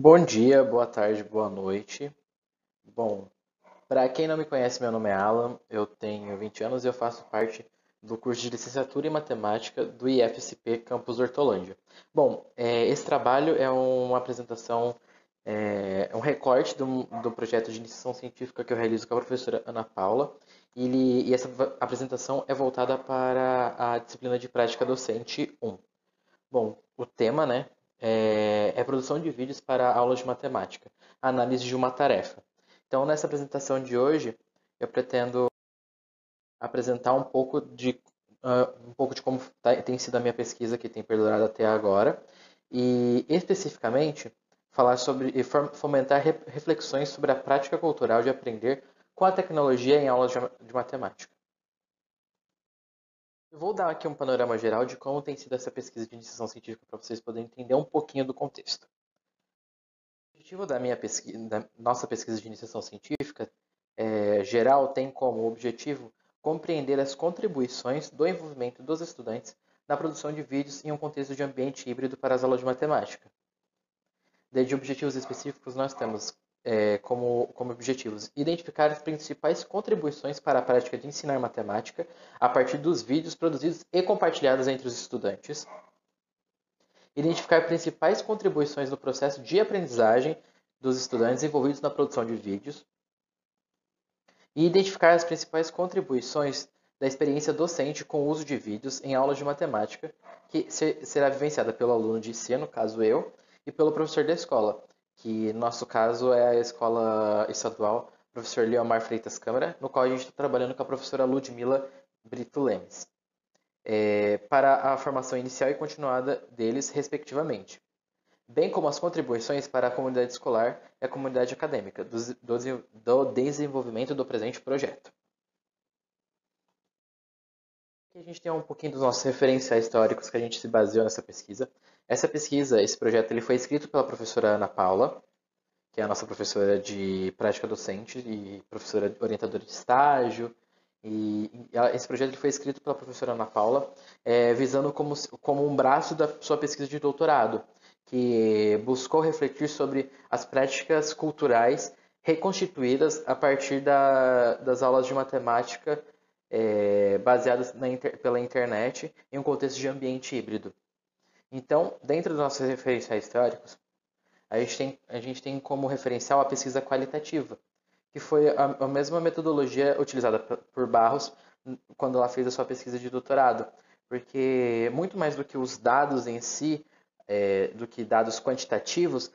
Bom dia, boa tarde, boa noite. Bom, para quem não me conhece, meu nome é Alan, eu tenho 20 anos e eu faço parte do curso de licenciatura em matemática do IFSP Campus Hortolândia. Bom, esse trabalho é uma apresentação, um recorte do projeto de iniciação científica que eu realizo com a professora Ana Paula, e essa apresentação é voltada para a disciplina de prática docente 1. Bom, o tema, né, é produção de vídeos para aulas de matemática, análise de uma tarefa. Então, nessa apresentação de hoje, eu pretendo apresentar um pouco de como tem sido a minha pesquisa que tem perdurado até agora e, especificamente, falar sobre e fomentar reflexões sobre a prática cultural de aprender com a tecnologia em aulas de matemática. Eu vou dar aqui um panorama geral de como tem sido essa pesquisa de iniciação científica para vocês poderem entender um pouquinho do contexto. O objetivo da nossa pesquisa de iniciação científica geral tem como objetivo compreender as contribuições do envolvimento dos estudantes na produção de vídeos em um contexto de ambiente híbrido para as aulas de matemática. Desde objetivos específicos, nós temos como objetivos identificar as principais contribuições para a prática de ensinar matemática a partir dos vídeos produzidos e compartilhados entre os estudantes, identificar principais contribuições no processo de aprendizagem dos estudantes envolvidos na produção de vídeos e identificar as principais contribuições da experiência docente com o uso de vídeos em aulas de matemática, que será vivenciada pelo aluno de C, no caso eu, e pelo professor da escola, que no nosso caso é a escola estadual professor Leomar Freitas Câmara, no qual a gente está trabalhando com a professora Ludmila Brito Lemes, para a formação inicial e continuada deles, respectivamente, bem como as contribuições para a comunidade escolar e a comunidade acadêmica do desenvolvimento do presente projeto. Aqui a gente tem um pouquinho dos nossos referenciais históricos que a gente se baseou nessa pesquisa. Esse projeto, ele foi escrito pela professora Ana Paula, que é a nossa professora de prática docente e professora orientadora de estágio. Esse projeto ele foi escrito pela professora Ana Paula, visando como um braço da sua pesquisa de doutorado, que buscou refletir sobre as práticas culturais reconstituídas a partir das aulas de matemática baseadas pela internet em um contexto de ambiente híbrido. Então, dentro dos nossos referenciais históricos, a gente tem como referencial a pesquisa qualitativa, que foi a mesma metodologia utilizada por Barros quando ela fez a sua pesquisa de doutorado, porque muito mais do que os dados em si, do que dados quantitativos,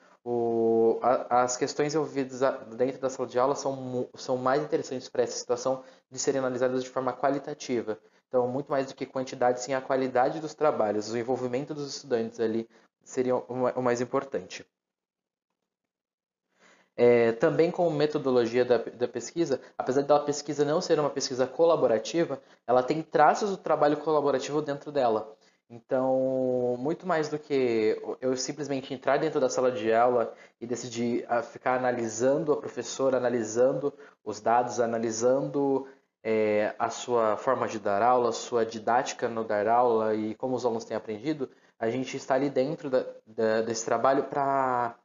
as questões envolvidas dentro da sala de aula são mais interessantes para essa situação de serem analisadas de forma qualitativa. Então, muito mais do que quantidade, sim a qualidade dos trabalhos, o envolvimento dos estudantes ali seria o mais importante. Também como metodologia da pesquisa, apesar da pesquisa não ser uma pesquisa colaborativa, ela tem traços do trabalho colaborativo dentro dela. Então, muito mais do que eu simplesmente entrar dentro da sala de aula e decidir ficar analisando a professora, analisando os dados, analisando a sua forma de dar aula, a sua didática no dar aula e como os alunos têm aprendido, a gente está ali dentro desse trabalho para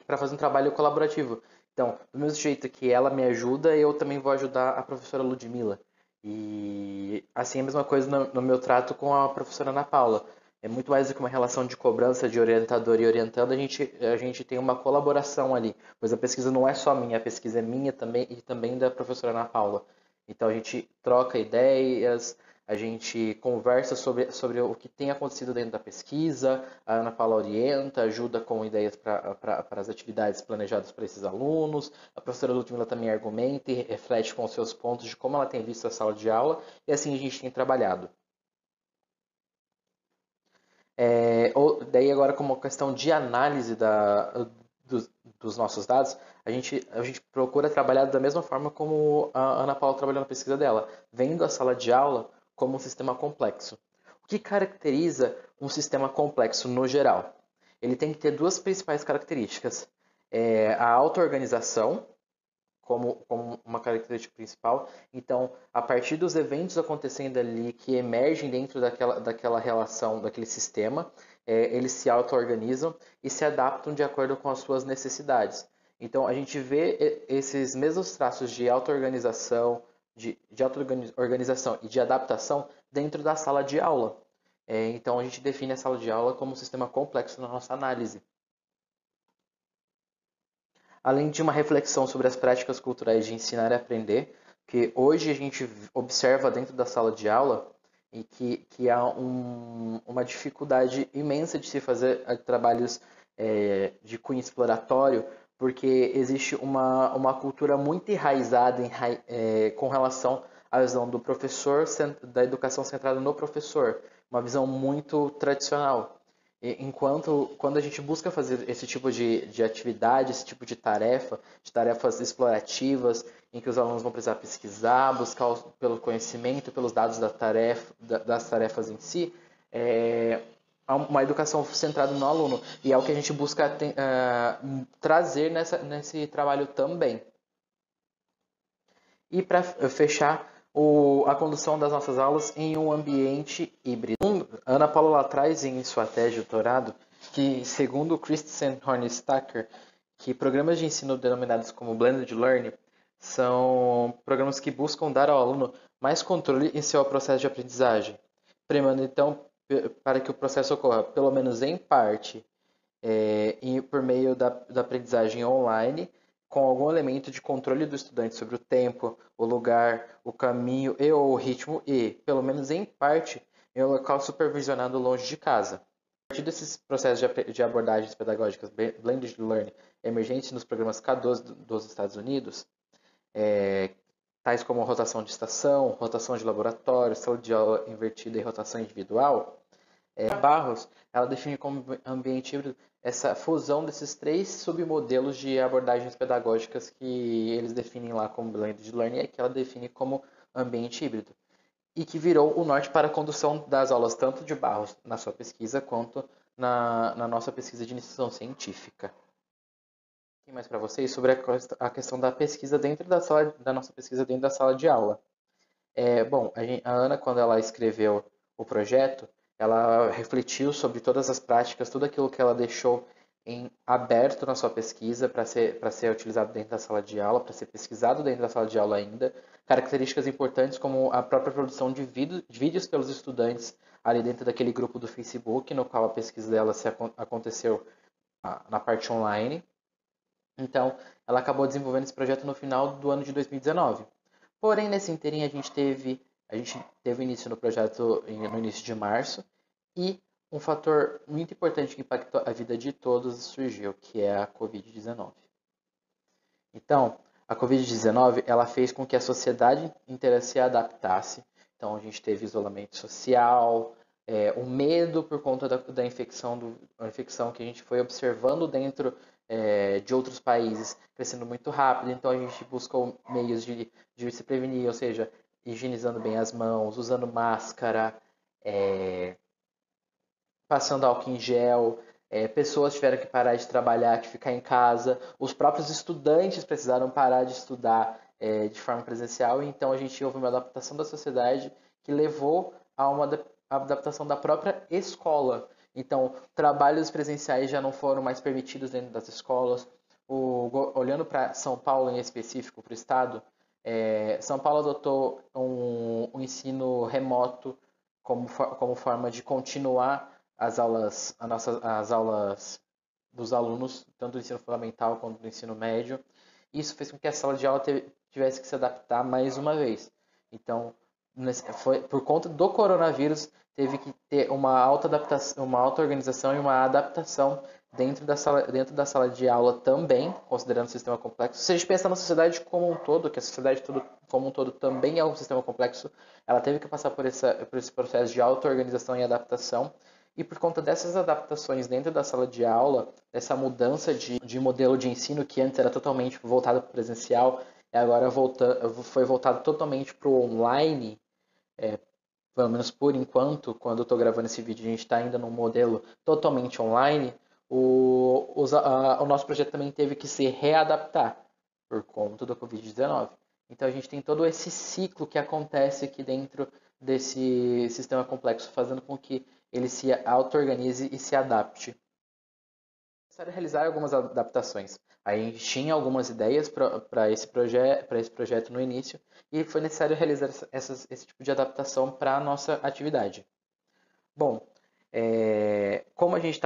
fazer um trabalho colaborativo. Então, do mesmo jeito que ela me ajuda, eu também vou ajudar a professora Ludmila. E assim é a mesma coisa no meu trato com a professora Ana Paula. É muito mais do que uma relação de cobrança de orientador e orientando, a gente tem uma colaboração ali, pois a pesquisa não é só minha, a pesquisa é minha também e também da professora Ana Paula. Então a gente troca ideias, a gente conversa sobre o que tem acontecido dentro da pesquisa, a Ana Paula orienta, ajuda com ideias para as atividades planejadas para esses alunos, a professora Ludmila também argumenta e reflete com os seus pontos de como ela tem visto a sala de aula, e assim a gente tem trabalhado. Daí agora como questão de análise dos nossos dados, a gente procura trabalhar da mesma forma como a Ana Paula trabalhou na pesquisa dela, vendo a sala de aula como um sistema complexo. O que caracteriza um sistema complexo no geral? Ele tem que ter duas principais características. A auto-organização, como uma característica principal. Então, a partir dos eventos acontecendo ali que emergem dentro daquela relação, daquele sistema, eles se auto-organizam e se adaptam de acordo com as suas necessidades. Então, a gente vê esses mesmos traços de auto-organização, de auto-organização e de adaptação dentro da sala de aula. Então, a gente define a sala de aula como um sistema complexo na nossa análise. Além de uma reflexão sobre as práticas culturais de ensinar e aprender, que hoje a gente observa dentro da sala de aula e que há uma dificuldade imensa de se fazer trabalhos de cunho exploratório, porque existe uma cultura muito enraizada com relação à visão do professor, da educação centrada no professor, uma visão muito tradicional. Enquanto, quando a gente busca fazer esse tipo de atividade, esse tipo de tarefas explorativas, em que os alunos vão precisar pesquisar, buscar pelo conhecimento, pelos dados das tarefas em si, uma educação centrada no aluno. E é o que a gente busca trazer nesse trabalho também. E para fechar, a condução das nossas aulas em um ambiente híbrido. Ana Paula lá traz em sua tese de doutorado que, segundo Christensen Hornstacker, que programas de ensino denominados como Blended Learning são programas que buscam dar ao aluno mais controle em seu processo de aprendizagem, premiando então para que o processo ocorra, pelo menos em parte, por meio da aprendizagem online, com algum elemento de controle do estudante sobre o tempo, o lugar, o caminho e ou o ritmo e, pelo menos em parte, em um local supervisionado longe de casa. A partir desses processos de abordagens pedagógicas Blended Learning emergentes nos programas K-12 dos Estados Unidos, tais como rotação de estação, rotação de laboratório, sala de aula invertida e rotação individual, Barros, ela define como ambiente híbrido essa fusão desses 3 submodelos de abordagens pedagógicas que eles definem lá como Blended Learning e que ela define como ambiente híbrido. E que virou o norte para a condução das aulas tanto de Barros na sua pesquisa quanto na nossa pesquisa de iniciação científica. E mais para vocês sobre a questão da pesquisa dentro da nossa pesquisa dentro da sala de aula. Bom, a Ana, quando ela escreveu o projeto, ela refletiu sobre todas as práticas, tudo aquilo que ela deixou em aberto na sua pesquisa para ser utilizado dentro da sala de aula, para ser pesquisado dentro da sala de aula ainda. Características importantes como a própria produção de vídeos pelos estudantes ali dentro daquele grupo do Facebook, no qual a pesquisa dela aconteceu na parte online. Então, ela acabou desenvolvendo esse projeto no final do ano de 2019. Porém, nesse inteirinho a gente teve início no projeto no início de março e um fator muito importante que impactou a vida de todos surgiu, que é a Covid-19. Então, a Covid-19 ela fez com que a sociedade inteira se adaptasse. Então, a gente teve isolamento social, o medo por conta da infecção que a gente foi observando dentro de outros países crescendo muito rápido. Então, a gente buscou meios de se prevenir, ou seja, higienizando bem as mãos, usando máscara, passando álcool em gel, pessoas tiveram que parar de trabalhar, que ficar em casa, os próprios estudantes precisaram parar de estudar de forma presencial, então a gente houve uma adaptação da sociedade que levou a uma adaptação da própria escola. Então, trabalhos presenciais já não foram mais permitidos dentro das escolas. Olhando para São Paulo em específico, para o estado, São Paulo adotou um ensino remoto como forma de continuar as aulas dos alunos, tanto do ensino fundamental quanto do ensino médio. Isso fez com que a sala de aula tivesse que se adaptar mais uma vez. Então, por conta do coronavírus, teve que ter uma auto-organização e uma adaptação dentro da sala de aula também, considerando o sistema complexo. Se a gente pensar na sociedade como um todo, que a sociedade como um todo também é um sistema complexo, ela teve que passar por esse processo de auto-organização e adaptação. E por conta dessas adaptações dentro da sala de aula, dessa mudança de modelo de ensino que antes era totalmente voltado para o presencial, e agora foi voltado totalmente para o online, pelo menos por enquanto, quando eu estou gravando esse vídeo, a gente está ainda num modelo totalmente online, o nosso projeto também teve que se readaptar por conta do Covid-19. Então a gente tem todo esse ciclo que acontece aqui dentro desse sistema complexo, fazendo com que ele se auto-organize e se adapte. É necessário realizar algumas adaptações. A gente tinha algumas ideias para esse projeto no início e foi necessário realizar esse tipo de adaptação para a nossa atividade. Bom, como a gente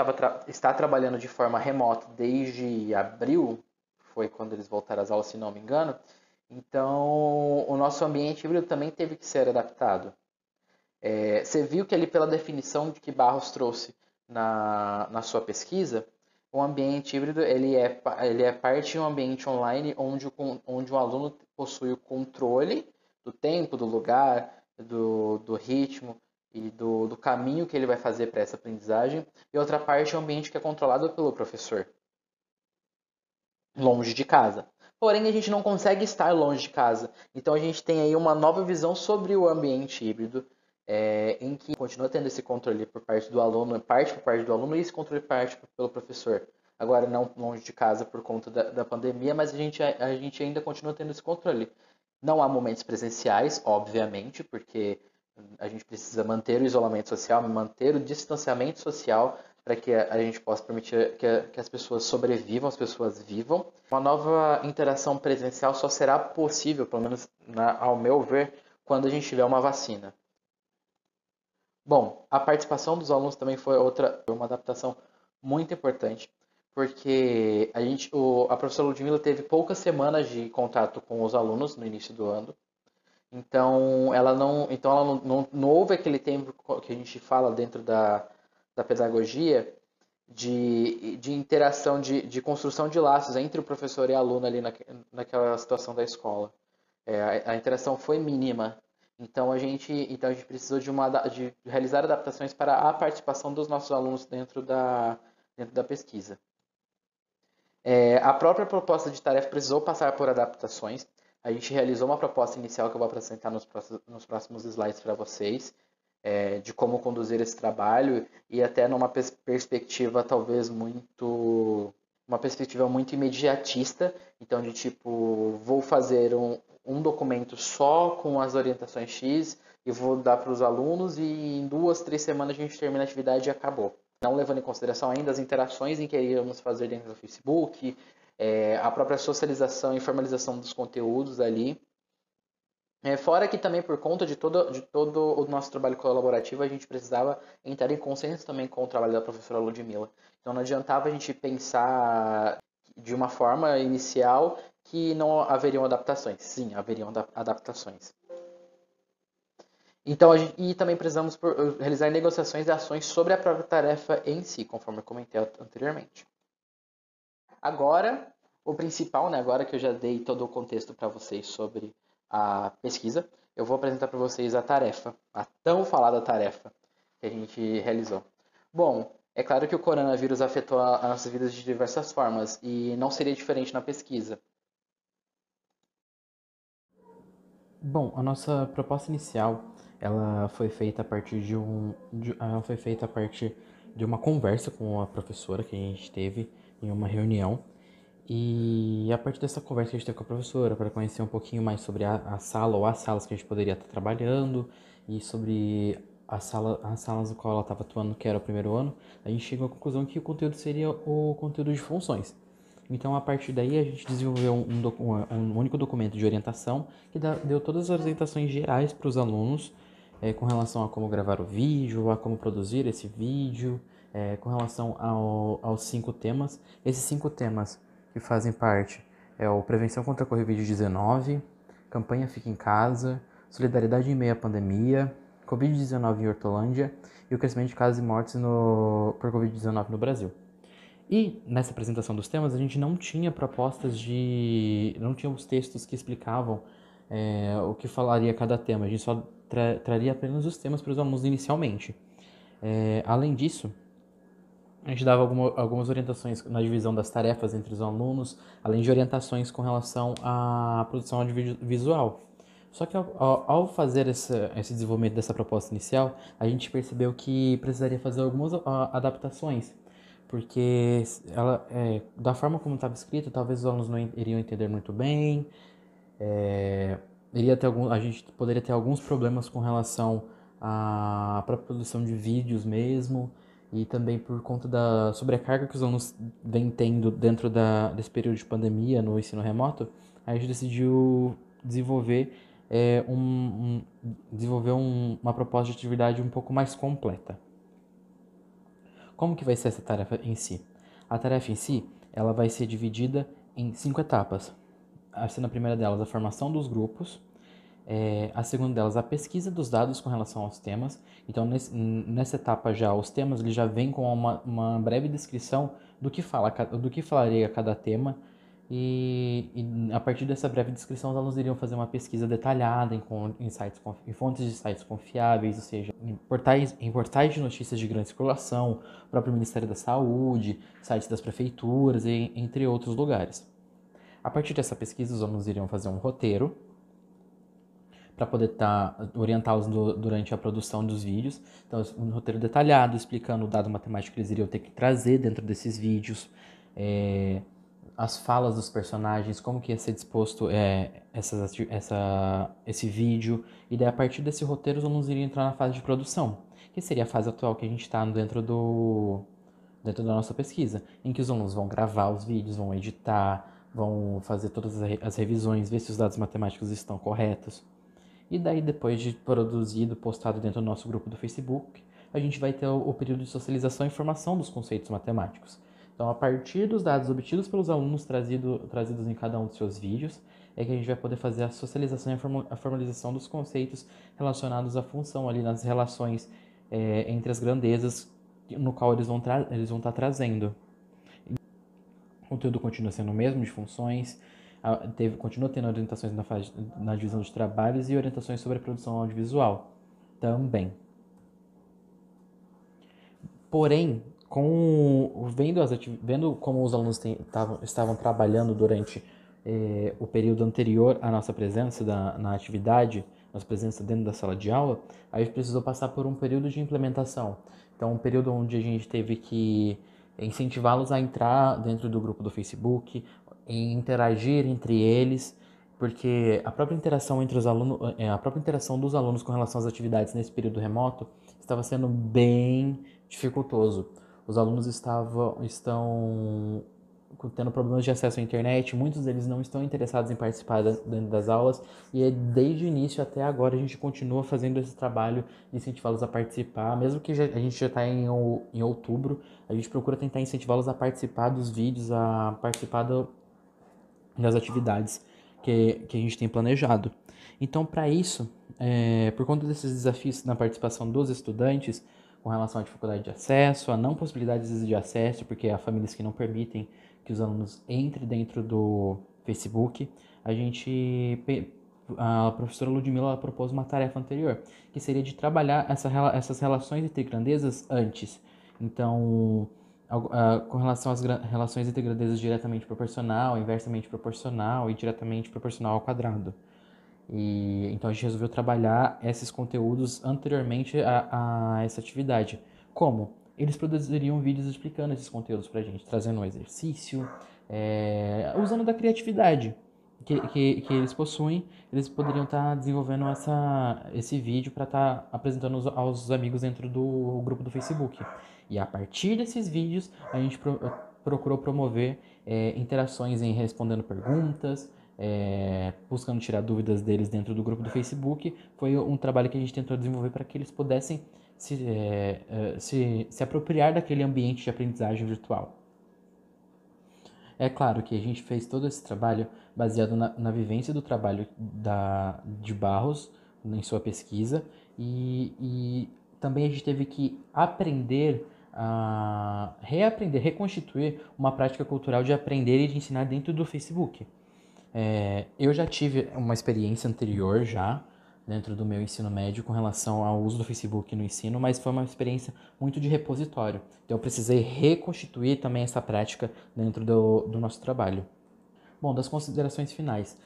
está trabalhando de forma remota desde abril, foi quando eles voltaram às aulas, se não me engano, então o nosso ambiente híbrido também teve que ser adaptado. Você viu que ali pela definição de que Barros trouxe na sua pesquisa, o ambiente híbrido ele é parte de um ambiente online onde o aluno possui o controle do tempo, do lugar, do ritmo e do caminho que ele vai fazer para essa aprendizagem, e outra parte é um ambiente que é controlado pelo professor, longe de casa. Porém, a gente não consegue estar longe de casa. Então, a gente tem aí uma nova visão sobre o ambiente híbrido, em que continua tendo esse controle por parte do aluno, parte por parte do aluno, e esse controle parte pelo professor. Agora, não longe de casa por conta da pandemia, mas a gente ainda continua tendo esse controle. Não há momentos presenciais, obviamente, porque a gente precisa manter o isolamento social, manter o distanciamento social para que a gente possa permitir que as pessoas sobrevivam, as pessoas vivam. Uma nova interação presencial só será possível, pelo menos ao meu ver, quando a gente tiver uma vacina. Bom, a participação dos alunos também foi uma adaptação muito importante, porque a professora Ludmilla teve poucas semanas de contato com os alunos no início do ano. Então, ela não houve aquele tempo que a gente fala dentro da pedagogia de interação, de construção de laços entre o professor e aluno ali naquela situação da escola. A interação foi mínima. Então a gente precisou de realizar adaptações para a participação dos nossos alunos dentro da pesquisa. A própria proposta de tarefa precisou passar por adaptações. A gente realizou uma proposta inicial que eu vou apresentar nos próximos slides para vocês, de como conduzir esse trabalho e até numa perspectiva talvez uma perspectiva muito imediatista, então de tipo, vou fazer um documento só com as orientações X e vou dar para os alunos e em 2, 3 semanas a gente termina a atividade e acabou. Não levando em consideração ainda as interações em que iríamos fazer dentro do Facebook, a própria socialização e formalização dos conteúdos ali. Fora que também por conta de todo o nosso trabalho colaborativo, a gente precisava entrar em consenso também com o trabalho da professora Ludmilla. Então não adiantava a gente pensar de uma forma inicial que não haveriam adaptações. Sim, haveriam adaptações. Então, e também precisamos realizar negociações e ações sobre a própria tarefa em si, conforme eu comentei anteriormente. Agora, o principal, né, agora que eu já dei todo o contexto para vocês sobre a pesquisa, eu vou apresentar para vocês a tarefa, a tão falada tarefa que a gente realizou. Bom, é claro que o coronavírus afetou as nossas vidas de diversas formas e não seria diferente na pesquisa. Bom, a nossa proposta inicial, ela foi feita a partir ela foi feita a partir de uma conversa com a professora que a gente teve em uma reunião. E a partir dessa conversa que a gente teve com a professora, para conhecer um pouquinho mais sobre a sala ou as salas que a gente poderia estar trabalhando e sobre as salas no qual ela estava atuando, que era o primeiro ano, a gente chegou à conclusão que o conteúdo seria o conteúdo de funções. Então, a partir daí, a gente desenvolveu um único documento de orientação que deu todas as orientações gerais para os alunos com relação a como gravar o vídeo, a como produzir esse vídeo, com relação aos 5 temas. Esses 5 temas que fazem parte é o Prevenção contra a Covid-19, Campanha Fica em Casa, Solidariedade em meio à pandemia, Covid-19 em Hortolândia e o crescimento de casos e mortes por Covid-19 no Brasil. E nessa apresentação dos temas a gente não tinha não tinha os textos que explicavam o que falaria cada tema, a gente só traria apenas os temas para os alunos inicialmente. Além disso, a gente dava algumas orientações na divisão das tarefas entre os alunos, além de orientações com relação à produção audiovisual. Só que ao fazer esse desenvolvimento dessa proposta inicial, a gente percebeu que precisaria fazer algumas adaptações, porque da forma como estava escrito, talvez os alunos não iriam entender muito bem, a gente poderia ter alguns problemas com relação a própria produção de vídeos mesmo, e também por conta da sobrecarga que os alunos vêm tendo dentro desse período de pandemia no ensino remoto, a gente decidiu desenvolver, uma proposta de atividade um pouco mais completa. Como que vai ser essa tarefa em si? A tarefa em si, ela vai ser dividida em 5 etapas. Sendo a primeira delas a formação dos grupos, a segunda delas a pesquisa dos dados com relação aos temas. Então, nessa etapa já, os temas eles já vêm com uma breve descrição do que falaria cada tema. E a partir dessa breve descrição, os alunos iriam fazer uma pesquisa detalhada em fontes de sites confiáveis, ou seja, em portais de notícias de grande circulação, o próprio Ministério da Saúde, sites das prefeituras, entre outros lugares. A partir dessa pesquisa, os alunos iriam fazer um roteiro para poder orientá-los durante a produção dos vídeos. Então, um roteiro detalhado, explicando o dado matemático que eles iriam ter que trazer dentro desses vídeos, as falas dos personagens, como que ia ser disposto esse vídeo. E daí, a partir desse roteiro, os alunos iriam entrar na fase de produção, que seria a fase atual que a gente está dentro da nossa pesquisa, em que os alunos vão gravar os vídeos, vão editar, vão fazer todas as revisões, ver se os dados matemáticos estão corretos. E daí, depois de produzido, postado dentro do nosso grupo do Facebook, a gente vai ter o período de socialização e formação dos conceitos matemáticos. Então, a partir dos dados obtidos pelos alunos trazidos em cada um dos seus vídeos, é que a gente vai poder fazer a socialização e a formalização dos conceitos relacionados à função ali nas relações entre as grandezas no qual eles vão estar trazendo. O conteúdo continua sendo o mesmo de funções, continua tendo orientações na divisão de trabalhos e orientações sobre a produção audiovisual também. Porém, vendo como os alunos estavam trabalhando durante o período anterior à nossa presença na atividade, nossa presença dentro da sala de aula, a gente precisou passar por um período de implementação. Então, um período onde a gente teve que incentivá-los a entrar dentro do grupo do Facebook, e interagir entre eles, porque a própria interação entre os alunos, a própria interação dos alunos com relação às atividades nesse período remoto estava sendo bem dificultoso. Os alunos estão tendo problemas de acesso à internet, muitos deles não estão interessados em participar dentro das aulas, e desde o início até agora a gente continua fazendo esse trabalho de incentivá-los a participar, mesmo que a gente já está em outubro, a gente procura tentar incentivá-los a participar dos vídeos, a participar das atividades que a gente tem planejado. Então, para isso, por conta desses desafios na participação dos estudantes, com relação à dificuldade de acesso, a não possibilidades de acesso, porque há famílias que não permitem que os alunos entrem dentro do Facebook, a professora Ludmila propôs uma tarefa anterior, que seria de trabalhar essas relações entre grandezas antes. Então, com relação às relações entre grandezas diretamente proporcional, inversamente proporcional e diretamente proporcional ao quadrado. Então a gente resolveu trabalhar esses conteúdos anteriormente a essa atividade. Como? Eles produziriam vídeos explicando esses conteúdos pra gente, trazendo um exercício, usando da criatividade que eles possuem. Eles poderiam estar desenvolvendo esse vídeo para estar apresentando aos amigos dentro do grupo do Facebook. E a partir desses vídeos, a gente procurou promover interações em respondendo perguntas, buscando tirar dúvidas deles dentro do grupo do Facebook. Foi um trabalho que a gente tentou desenvolver para que eles pudessem se apropriar daquele ambiente de aprendizagem virtual. É claro que a gente fez todo esse trabalho baseado na vivência do trabalho de Barros em sua pesquisa, e também a gente teve que reconstituir uma prática cultural de aprender e de ensinar dentro do Facebook. Eu já tive uma experiência anterior dentro do meu ensino médio com relação ao uso do Facebook no ensino, mas foi uma experiência muito de repositório. Então eu precisei reconstituir também essa prática dentro do nosso trabalho. Bom, das considerações finais.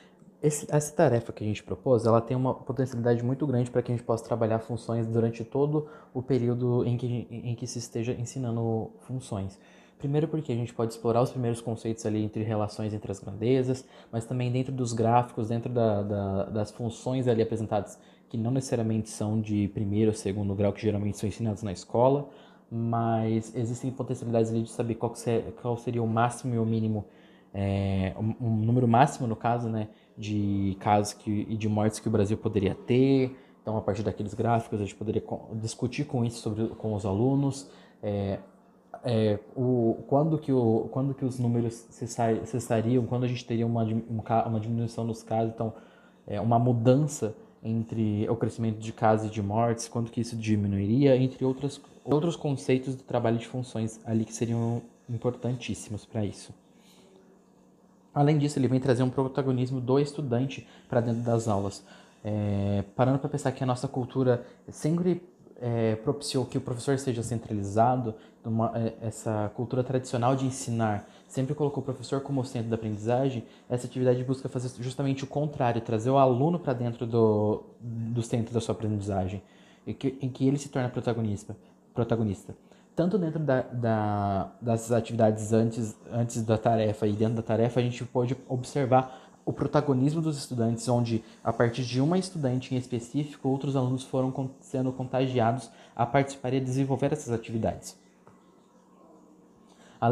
Essa tarefa que a gente propôs, ela tem uma potencialidade muito grande para que a gente possa trabalhar funções durante todo o período em que se esteja ensinando funções. Primeiro porque a gente pode explorar os primeiros conceitos ali entre relações entre as grandezas, mas também dentro dos gráficos, dentro das funções ali apresentadas, que não necessariamente são de primeiro ou segundo grau, que geralmente são ensinados na escola, mas existem potencialidades ali de saber qual seria o máximo e o mínimo, um número máximo, no caso, né, de casos e de mortes que o Brasil poderia ter. Então, a partir daqueles gráficos, a gente poderia discutir com isso com os alunos, quando que os números cessariam, quando a gente teria uma diminuição dos casos, então uma mudança entre o crescimento de casos e de mortes, quando que isso diminuiria, entre outros conceitos do trabalho de funções ali que seriam importantíssimos para isso. Além disso, ele vem trazer um protagonismo do estudante para dentro das aulas. Parando para pensar que a nossa cultura sempre propiciou que o professor seja centralizado, essa cultura tradicional de ensinar sempre colocou o professor como centro da aprendizagem, essa atividade busca fazer justamente o contrário, trazer o aluno para dentro do centro da sua aprendizagem, em que ele se torna protagonista. Tanto dentro das atividades antes da tarefa e dentro da tarefa, a gente pode observar o protagonismo dos estudantes, onde, a partir de uma estudante em específico, outros alunos foram sendo contagiados a participar e a desenvolver essas atividades.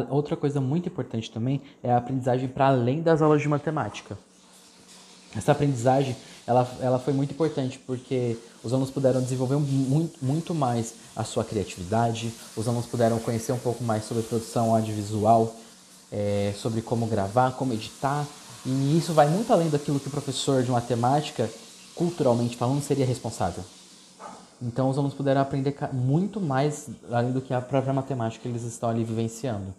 Outra coisa muito importante também é a aprendizagem para além das aulas de matemática. Essa aprendizagem ela foi muito importante porque os alunos puderam desenvolver muito mais a sua criatividade, os alunos puderam conhecer um pouco mais sobre produção audiovisual, sobre como gravar, como editar, e isso vai muito além daquilo que o professor de matemática, culturalmente falando, seria responsável. Então os alunos puderam aprender muito mais além do que a própria matemática que eles estão ali vivenciando.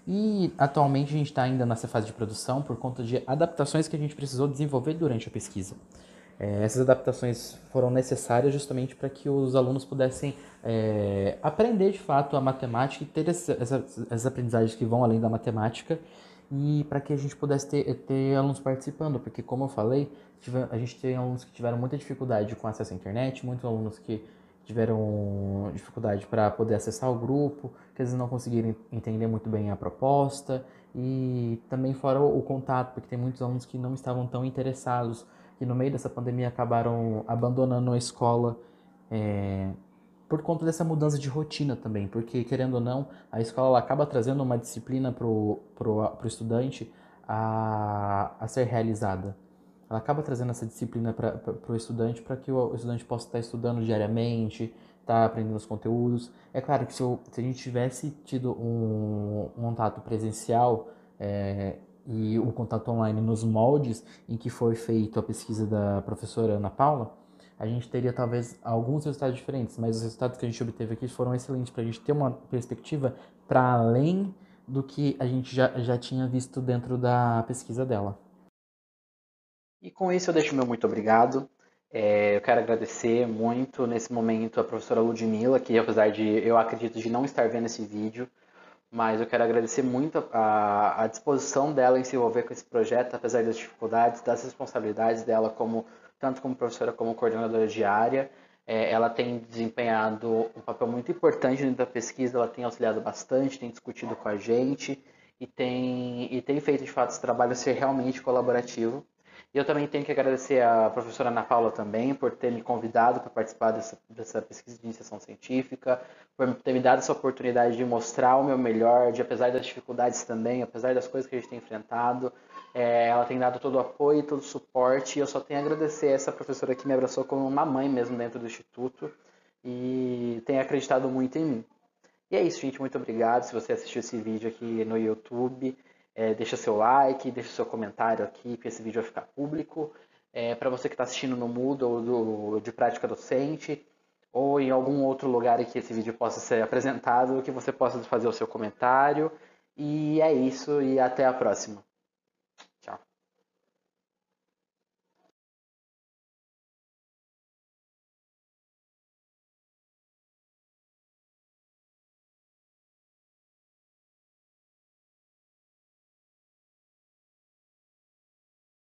E atualmente a gente está ainda nessa fase de produção por conta de adaptações que a gente precisou desenvolver durante a pesquisa. Essas adaptações foram necessárias justamente para que os alunos pudessem aprender de fato a matemática e ter essas aprendizagens que vão além da matemática, e para que a gente pudesse ter alunos participando, porque como eu falei, a gente tem alunos que tiveram muita dificuldade com acesso à internet, muitos alunos que tiveram dificuldade para poder acessar o grupo, que eles não conseguiram entender muito bem a proposta, e também fora o contato, porque tem muitos alunos que não estavam tão interessados, que no meio dessa pandemia acabaram abandonando a escola por conta dessa mudança de rotina também, porque querendo ou não, a escola ela acaba trazendo uma disciplina pro estudante a ser realizada. Ela acaba trazendo essa disciplina para o estudante, para que o estudante possa estar estudando diariamente, estar aprendendo os conteúdos. É claro que se a gente tivesse tido um contato presencial e um contato online nos moldes em que foi feita a pesquisa da professora Ana Paula, a gente teria talvez alguns resultados diferentes, mas os resultados que a gente obteve aqui foram excelentes para a gente ter uma perspectiva para além do que a gente já tinha visto dentro da pesquisa dela. E com isso eu deixo o meu muito obrigado. Eu quero agradecer muito nesse momento a professora Ludmila, que apesar de eu acredito de não estar vendo esse vídeo, mas eu quero agradecer muito a disposição dela em se envolver com esse projeto, apesar das dificuldades, das responsabilidades dela, tanto como professora como coordenadora de área. Ela tem desempenhado um papel muito importante dentro da pesquisa, ela tem auxiliado bastante, tem discutido com a gente e tem feito de fato esse trabalho ser realmente colaborativo. E eu também tenho que agradecer à professora Ana Paula também por ter me convidado para participar dessa pesquisa de iniciação científica, por ter me dado essa oportunidade de mostrar o meu melhor, apesar das dificuldades também, apesar das coisas que a gente tem enfrentado, ela tem dado todo o apoio, todo o suporte, e eu só tenho a agradecer a essa professora que me abraçou como uma mãe mesmo dentro do Instituto e tem acreditado muito em mim. E é isso, gente. Muito obrigado. Se você assistiu esse vídeo aqui no YouTube, deixa seu like, deixa seu comentário aqui, que esse vídeo vai ficar público. Para você que está assistindo no Moodle ou de prática docente, ou em algum outro lugar em que esse vídeo possa ser apresentado, que você possa fazer o seu comentário. E é isso, e até a próxima.